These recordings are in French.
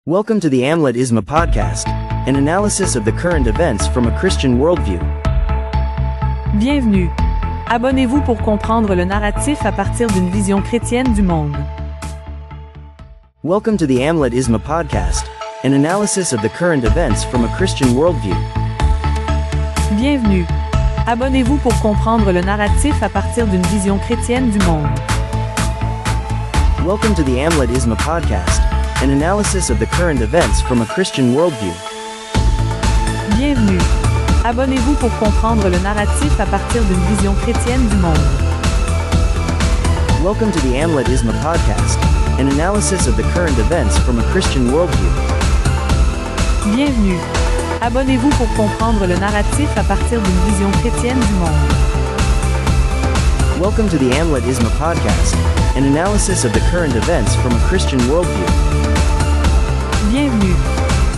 Welcome to the Amlet Isma Podcast, an analysis of the current events from a Christian worldview. Bienvenue. Abonnez-vous pour comprendre le narratif à partir d'une vision chrétienne du monde. Welcome to the Amlet Isma Podcast, an analysis of the current events from a Christian worldview. Bienvenue. Abonnez-vous pour comprendre le narratif à partir d'une vision chrétienne du monde. Welcome to the Amlet Isma Podcast, an analysis of the current events from a Christian worldview. Bienvenue. Abonnez-vous pour comprendre le narratif à partir d'une vision chrétienne du monde. Welcome to the Amlet Isma Podcast, an analysis of the current events from a Christian worldview. Bienvenue. Abonnez-vous pour comprendre le narratif à partir d'une vision chrétienne du monde. Welcome to the Amlet Isma Podcast, an analysis of the current events from a Christian worldview. Bienvenue.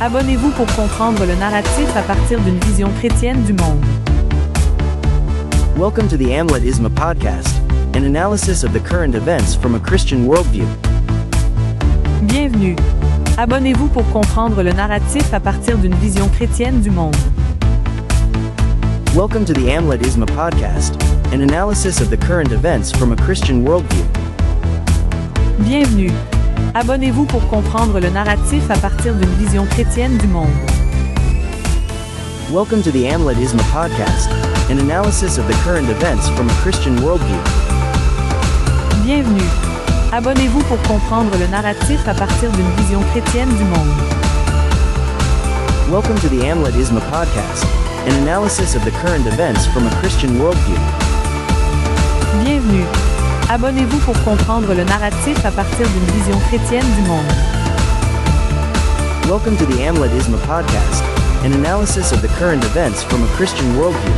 Abonnez-vous pour comprendre le narratif à partir d'une vision chrétienne du monde. Welcome to the Amlet Isma Podcast, an analysis of the current events from a Christian worldview. Bienvenue. Abonnez-vous pour comprendre le narratif à partir d'une vision chrétienne du monde. Welcome to the Amlet Isma Podcast, an analysis of the current events from a Christian worldview. Bienvenue. Abonnez-vous pour comprendre le narratif à partir d'une vision chrétienne du monde. Welcome to the Amlet Isma Podcast, an analysis of the current events from a Christian worldview. Bienvenue. Abonnez-vous pour comprendre le narratif à partir d'une vision chrétienne du monde. Welcome to the Amlet Isma Podcast, an analysis of the current events from a Christian worldview. Bienvenue. Abonnez-vous pour comprendre le narratif à partir d'une vision chrétienne du monde. Welcome to the Amlet Isma Podcast, an analysis of the current events from a Christian worldview.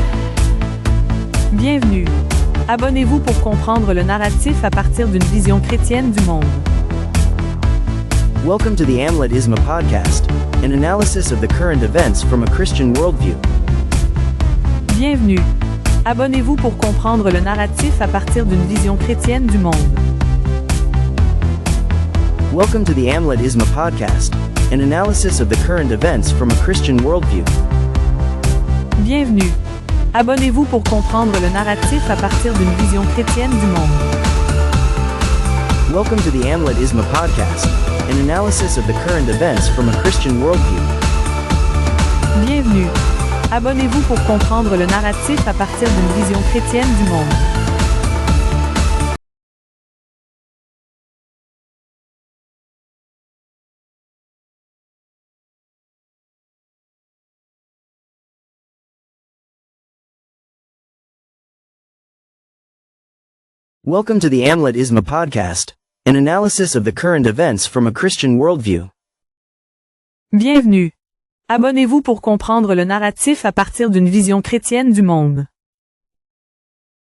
Bienvenue. Abonnez-vous pour comprendre le narratif à partir d'une vision chrétienne du monde. Welcome to the Amlet Isma Podcast, an analysis of the current events from a Christian worldview. Bienvenue. Abonnez-vous pour comprendre le narratif à partir d'une vision chrétienne du monde. Welcome to the Amlet Isma Podcast, an analysis of the current events from a Christian worldview. Bienvenue. Abonnez-vous pour comprendre le narratif à partir d'une vision chrétienne du monde. Welcome to the Amlet Isma Podcast, an analysis of the current events from a Christian worldview. Bienvenue. Abonnez-vous pour comprendre le narratif à partir d'une vision chrétienne du monde. Welcome to the Amlet Isma Podcast, an analysis of the current events from a Christian worldview. Bienvenue. Abonnez-vous pour comprendre le narratif à partir d'une vision chrétienne du monde.